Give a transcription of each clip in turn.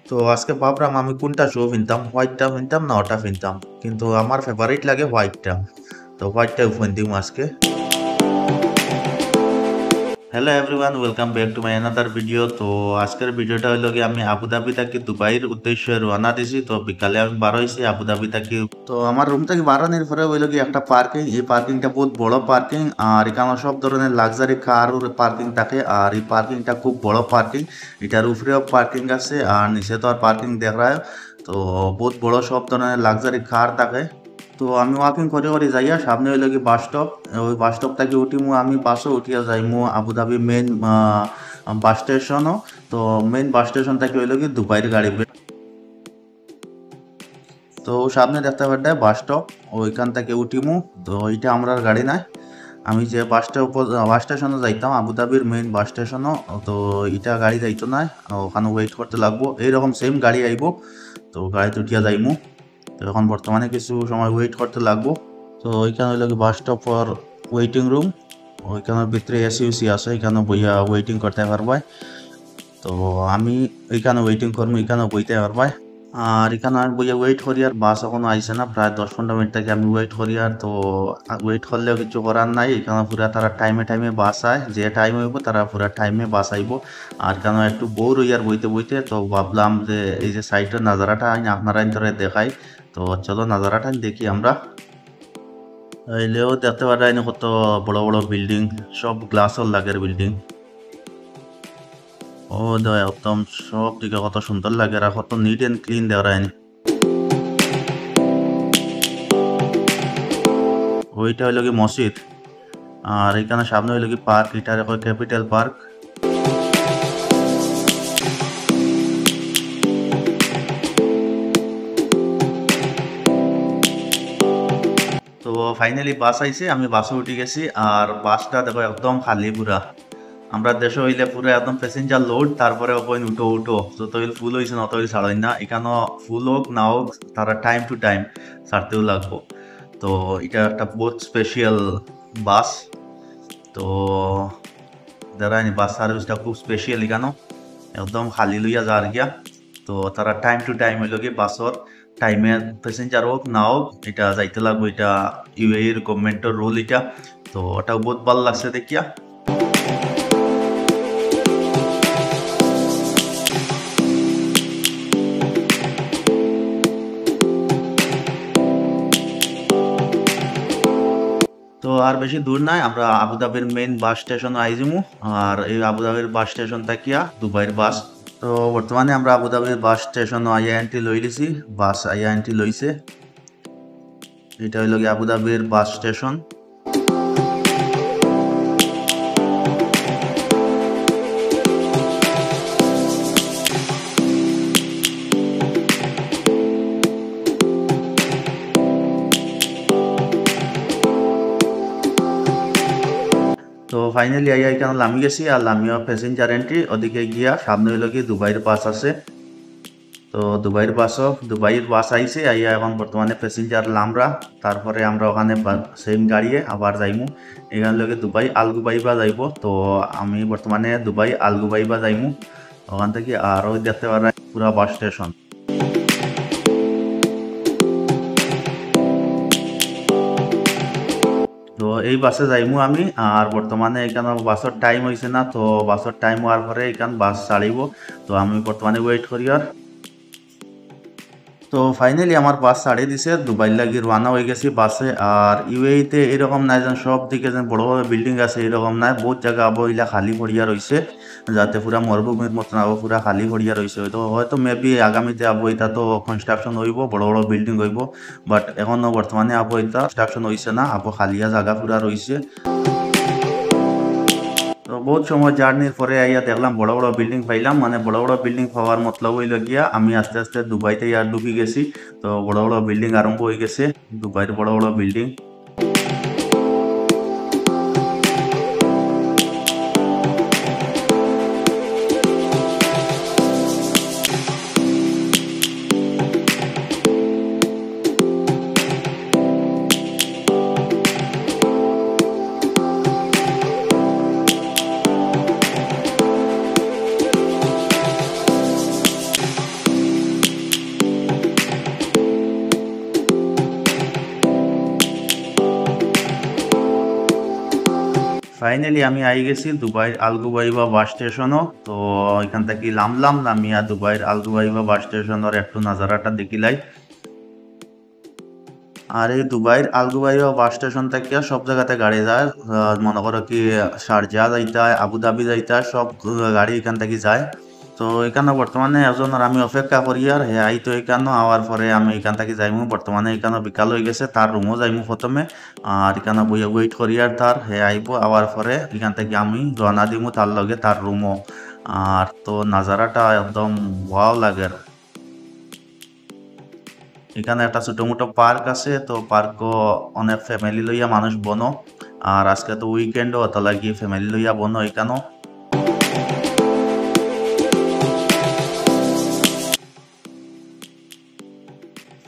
তো আজকে ভাবলাম আমি কোনটা শু কিনতাম, হোয়াইটটা কিনতাম না ওটা কিনতাম, কিন্তু আমার ফেভারিট লাগে হোয়াইটটা। তো হোয়াইটটা ওপেন দিম আজকে। Hello everyone, welcome back to my another video. তো আজকের ভিডিওটা হইলো কি, আমি আবুধাবি থাকি দুবাইয়ের উদ্দেশ্যে রওনা দিছি। তো বিকালে আমি বার হয়েছি আবুধাবি থাকি। তো আমার রুম থেকে বারানোর পরে হইলো কি একটা পার্কিং, এই পার্কিংটা বহুত বড় পার্কিং, আর এখানে সব ধরনের লাক্সারি কার পার্কিং থাকে। আর এই পার্কিংটা খুব বড় পার্কিং, এটার উপরেও পার্কিং আছে আর নিচে তো আর পার্কিং দেখায়। তো বহুত বড় সব ধরনের লাক্সারি কার থাকে। তো আমি ওয়াকিং করে করে যাইয়া সামনে হইলো কি বাস স্টপ। ওই বাস স্টপ থেকে উঠিমু, আমি বাসও উঠিয়া যাইমু আবুধাবি মেন বাস স্টেশনও। তো মেন বাস স্টেশন থেকে হইলো কি দুবাইয়ের গাড়ি তো সামনে দেখতে পারবে বাস স্টপ, ওইখান থেকে উঠিমু। তো ওইটা আমরা গাড়ি নাই, আমি যে বাস স্টেশনে যাইতাম আবুধাবির মেইন বাস স্টেশনও, তো এটা গাড়ি যাইতো না, ওখানে ওয়েট করতে লাগবো। এইরকম সেম গাড়ি আইব, তো গাড়িতে উঠিয়া যাইমু। তো এখন বর্তমানে কিছু সময় ওয়েট করতে লাগবো। তো ওইখানে হইলো কি bus stop for waiting room, ওইখানের ভিতরে এসি উসি আছে, এখানে বইয়া ওয়েটিং করতে পারবাই। তো আমি ওইখানে ওয়েটিং করবো, এখানে বইতে পারবাই। আর এখানে আমি বইয়া ওয়েট করি, আর বাস এখনো আইসে না, প্রায় 10-15 মিনিট থেকে আমি ওয়েট করি। আর তো ওয়েট করলেও কিছু করার নাই, এখানে পুরা তারা টাইমে টাইমে বাস আয়, যে টাইম হইব তারা পুরা টাইমে বাস আইব। আর কেন একটু বোর হই আর বইতে বইতে, তো ভাবলাম যে এই যে সাইডের নাজারাটা আমি আপনারা ধরে দেখাই। তো চলো নাজারাটা দেখি আমরা। এলেও দেখতে পারেন কত বড় বড় বিল্ডিং, সব গ্লাসের লাগের বিল্ডিং। ও দেয় একদম সব দিকে কত সুন্দর লাগে, আর কত নিট এন্ড ক্লিন দেওয়া। ওইটা হইলো কি মসজিদ, আর এখানে সামনে হইলো কি পার্ক, এটা ক্যাপিটাল পার্ক। তো ফাইনালি বাস আইছে, আমি বাসে উঠে গেছি। আর বাসটা দেখো একদম খালি পুরা। আমরা দেশে হইলে পুরো একদম প্যাসেঞ্জার লোড, তারপরে ওপেন উঠো উঠো, যত হইল ফুল হয়েছে নত হইল ছাড়াই না। এখানে ফুল হোক না হোক তারা টাইম টু টাইম ছাড়তেও লাগবো। তো এটা একটা বহুত স্পেশাল বাস। তো দাঁড়ায়নি, বাস সার্ভিসটা খুব স্পেশাল এখানে, একদম খালি লইয়া যার গিয়া। তো তারা টাইম টু টাইম হইল কি বাসর টাইমে প্যাসেঞ্জার হোক না হোক এটা যাইতে লাগবো, এটা ইউএইর গভর্নমেন্টের রুল এটা। তো ওটা বহুত ভালো লাগছে দেখিয়া। তো আর বেশি দূর নাই, আমরা আবুধাবির মেইন বাস স্টেশন আইজিমু। আর এই আবুধাবির বাস স্টেশন থাকিয়া দুবাইয়ের বাস। তো বর্তমানে আমরা আবুধাবির বাস স্টেশন আইআইএনটি লই লিছি, বাস আইআইএনটি লইছে। এটা হইল গিয়ে আবুধাবির বাস স্টেশন। তো ফাইনালি আইয়া এখানে লামি গেছি, আর লামিও প্যাসেঞ্জার এন্ট্রি ওদিকে গিয়া সামনে হইল কি দুবাইয়ের বাস আছে। তো দুবাইয়ের বাস আইছে, আইয়া এখন বর্তমানে প্যাসেঞ্জার লামরা। তারপরে আমরা ওখানে সেম গাড়িয়ে আবার যাইমু, এখান লগে দুবাই আলগুবাইবা যাইব। তো আমি বর্তমানে দুবাই আলগুবাইবা যাইমু ওখান থেকে। আর ওই দেখতে পারেন পুরা বাস স্টেশন। তো এই বাসে যাইমু আমি। আর বর্তমানে এখানে বাসের টাইম হয়েছে না, তো বাসের টাইম হওয়ার পরে এখান বাস ছাড়িব। তো আমি বর্তমানে ওয়েট করি। আর তো ফাইনালি আমার বাস ছাড়িয়ে দিছে, দুবাই লাগি রওনা হয়ে গেছি বাসে। আর ইউএইতে এরকম নাই যেন সব দিকে যেন বড় বড় বিল্ডিং আছে, এরকম নাই। বহুত জায়গা আবহিলা খালি পড়িয়া রয়েছে, যাতে পুরা মরুভূমির মতন আবো পুরা খালি পড়িয়া রয়েছে। তো হয়তো মেবি আগামীতে আবো এটা তো কনস্ট্রাকশন হইব, বড় বড় বিল্ডিং হইব। বাট এখনো বর্তমানে আবো এটা কনস্ট্রাকশন হয়েছে না, আবো খালিয়া জায়গা পুরা রয়েছে। তো বহুত সময় জার্নির পরে আইয়া দেখলাম বড় বড় বিল্ডিং পাইলাম, মানে বড় বড় বিল্ডিং পাওয়ার মতলব হইল গিয়া আমি আস্তে আস্তে দুবাইতে আর ঢুকি গেছি। তো বড় বড় বিল্ডিং আরম্ভ হয়ে গেছে, দুবাইয়ের বড় বড় বিল্ডিং। ফাইনালি আমি আই গেছি দুবাইয়ের আলগুবাইবা বাস স্টেশনও। তো এখান থেকে নামিয়া দুবাইয়ের আলগুবাইবা বাস স্টেশনের একটু নাজারাটা দেখিলাই। আর এই দুবাইয়ের আলগুবাইবা বাস স্টেশন থেকে সব জায়গাতে গাড়ি যায়। মনে করো কি শারজা যাইতা হয়, আবুধাবি যাইতা হয়, সব গাড়ি এখান থেকে যায়। তো এখানে বর্তমানে একজনের আমি অপেক্ষা করি আর হে আই তো এখানে আওয়ার পরে আমি এখান থেকে যাইমু। বর্তমানে এখানে বিকাল হয়ে গেছে, তার রুমও যাইমু প্রথমে। আর এখানে বইয়া ওয়েট করি আর তার হে আইব আওয়ার পরে এখান থেকে আমি রওনা দিমু তার লগে তার রুমও। আর তো নাজারাটা একদম ওয়াও লাগে। এখানে একটা ছোট মোটো পার্ক আছে, তো পার্কও অনেক ফ্যামিলি লইয়া মানুষ বনো। আর আজকে তো উইকেন্ডও অত লাগি ফ্যামিলি লইয়া বনো এখানেও।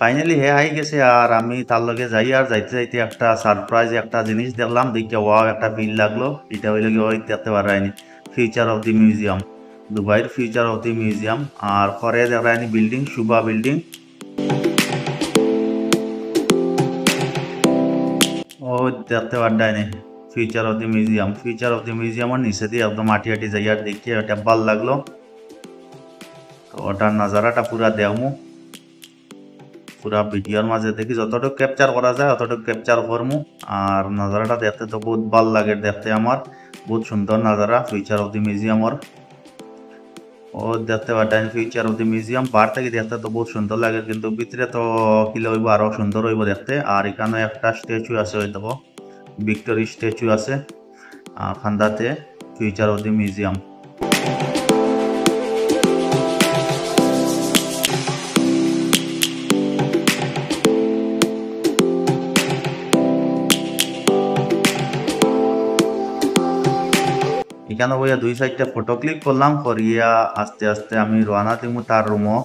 ফাইনালি হে আই গেছে আর আমি তার লগে যাই আর যাইতে যাইতে একটা সারপ্রাইজ একটা জিনিস দেখলাম, দেখে ওয়াও একটা বিল লাগলো। এটা হইলে কি ওই দেখতে পারাইনি ফিউচার অফ দি মিউজিয়াম, দুবাইয়ের ফিউচার অফ দি মিউজিয়াম। আর পরে দেখায়নি বিল্ডিং, শুভা বিল্ডিং। ও দেখতে পারডাইনি future of the museum. Future of the মিউজিয়ামের নিচে দিয়ে একদম আটি আটি যাই আর দেখি ওটা ভাল লাগলো। তো ওটার নাজারাটা পুরা দেওমু, পুরা ভিডিওর মাঝে দেখি যতটুকু ক্যাপচার করা যায় অতটুকু ক্যাপচার করমু। আর নাজারাটা দেখতে তো বহুত ভাল লাগে, দেখতে আমার বহুত সুন্দর নাজারা ফিউচার অফ দি মিউজিয়ামর। ও দেখতে পারেন ফিউচার অফ দি মিউজিয়াম বার থেকে দেখতে তো বহুত সুন্দর লাগে, কিন্তু ভিতরে তো কিলে হইব আরো সুন্দর হইব দেখতে। আর এখানে একটা স্ট্যাচু আছে, ওই দেখো ভিক্টোরি স্ট্যাচু আছে খান্দাতে, ফিউচার অফ দি মিউজিয়াম। এখানে বইয়া দুই সাইডটা ফটো ক্লিক করলাম, করিয়া আস্তে আস্তে আমি রওনা দিমু তার রুমও।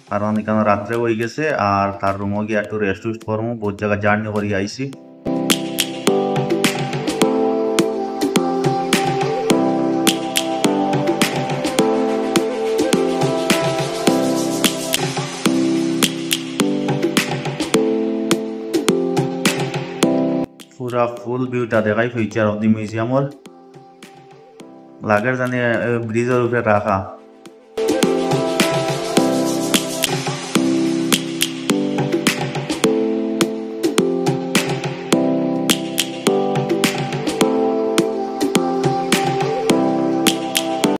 কারণ এখানে রাত্রে হয়ে গেছে আর তার রুমও গিয়ে একটু রেস্ট টেস্ট করবো, বহুত জায়গা জার্নি করি আইসি। পুরা ফুল ভিউটা দেখাই ফিউচার অফ দি মিউজিয়ামর, লাগের জানি ব্রিজের উপরে রাখা।